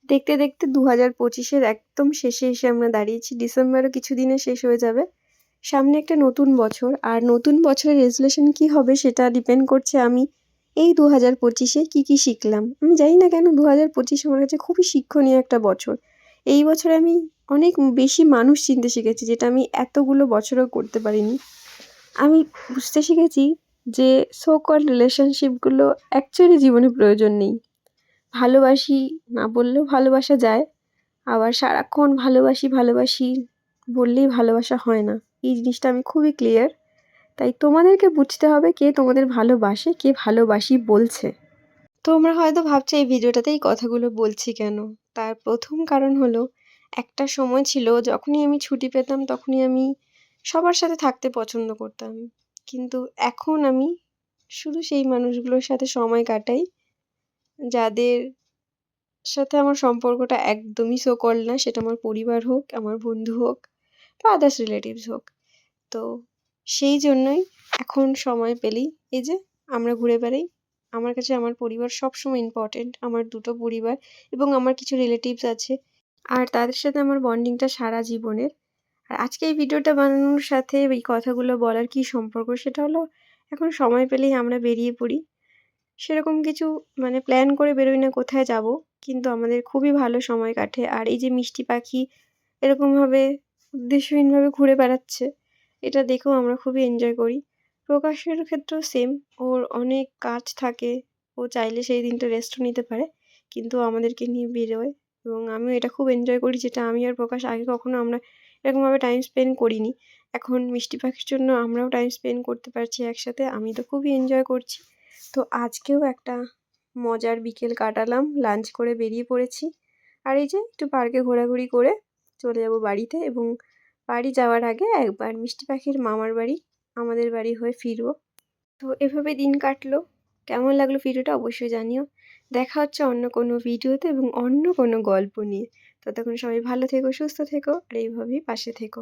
দেখতে দেখতে 2025-এর একদম শেষে এসে আমরা দাঁড়িয়েছি। ডিসেম্বরও কিছুদিনে শেষ হয়ে যাবে। সামনে একটা নতুন বছর, আর নতুন বছরের রেজুলেশন কি হবে সেটা ডিপেন্ড করছে আমি এই 2025-এ কি শিখলাম। আমি জানি না কেন 2025 আমার কাছে খুবই শিক্ষণীয় একটা বছর। এই বছরে আমি অনেক বেশি মানুষ চিনতে শিখেছি, যেটা আমি এতগুলো বছরেও করতে পারিনি। আমি বুঝতে শিখেছি যে সো কল্ড রিলেশনশিপগুলো অ্যাকচুয়ালি জীবনে প্রয়োজন নেই। ভালোবাসি না বললেও ভালোবাসা যায়, আবার সারাক্ষণ ভালোবাসি বললেই ভালোবাসা হয় না। এই জিনিসটা আমি খুবই ক্লিয়ার। তাই তোমাদেরকে বুঝতে হবে কে তোমাদের ভালোবাসে, কে ভালোবাসি বলছে। তোমরা হয়তো ভাবছো এই ভিডিওটাতে এই কথাগুলো বলছি কেন। তার প্রথম কারণ হলো, একটা সময় ছিল যখনই আমি ছুটি পেতাম তখনই আমি সবার সাথে থাকতে পছন্দ করতাম। কিন্তু এখন আমি শুধু সেই মানুষগুলোর সাথে সময় কাটাই যাদের সাথে আমার সম্পর্কটা একদমই সো কল্ড না। সেটা আমার পরিবার হোক, আমার বন্ধু হোক বা আদার্স রিলেটিভস হোক। তো সেই জন্যই এখন সময় পেলেই এই যে আমরা ঘুরে বেড়াই। আমার কাছে আমার পরিবার সবসময় ইম্পর্টেন্ট। আমার ২ টো পরিবার এবং আমার কিছু রিলেটিভস আছে। আর তাদের সাথে আমার বন্ডিংটা সারা জীবনের। আর আজকে এই ভিডিওটা বানানোর সাথে এই কথাগুলো বলার কী সম্পর্ক, সেটা হলো এখন সময় পেলেই আমরা বেরিয়ে পড়ি। সেরকম কিছু মানে প্ল্যান করে বেরোই না কোথায় যাবো, কিন্তু আমাদের খুবই ভালো সময় কাটে। আর এই যে মিষ্টি পাখি এরকমভাবে উদ্দেশ্যহীনভাবে ঘুরে বেড়াচ্ছে, এটা দেখেও আমরা খুবই এনজয় করি। প্রকাশের ক্ষেত্রেও সেম, ওর অনেক কাজ থাকে, ও চাইলে সেই দিনটা রেস্টও নিতে পারে, কিন্তু আমাদেরকে নিয়ে বেরোয় এবং আমিও এটা খুব এনজয় করি, যেটা আমি আর প্রকাশ আগে কখনো আমরা এরকমভাবে টাইম স্পেন্ড করিনি। এখন মিষ্টি পাখির জন্য আমরাও টাইম স্পেন্ড করতে পারছি একসাথে, আমি তো খুবই এনজয় করছি। তো আজকেও একটা মজার বিকেল কাটালাম, লাঞ্চ করে বেরিয়ে পড়েছি। আর এই যে একটু পার্কে ঘোরাঘুরি করে চলে যাব বাড়িতে, এবং বাড়ি যাওয়ার আগে একবার মিষ্টি পাখির মামার বাড়ি আমাদের বাড়ি হয়ে ফিরবো। তো এভাবে দিন কাটলো। কেমন লাগলো ভিডিওটা অবশ্যই জানিও। দেখা হচ্ছে অন্য কোনো ভিডিওতে এবং অন্য কোনো গল্প নিয়ে। ততক্ষণ সবাই ভালো থেকো, সুস্থ থেকো আর এইভাবেই পাশে থেকো।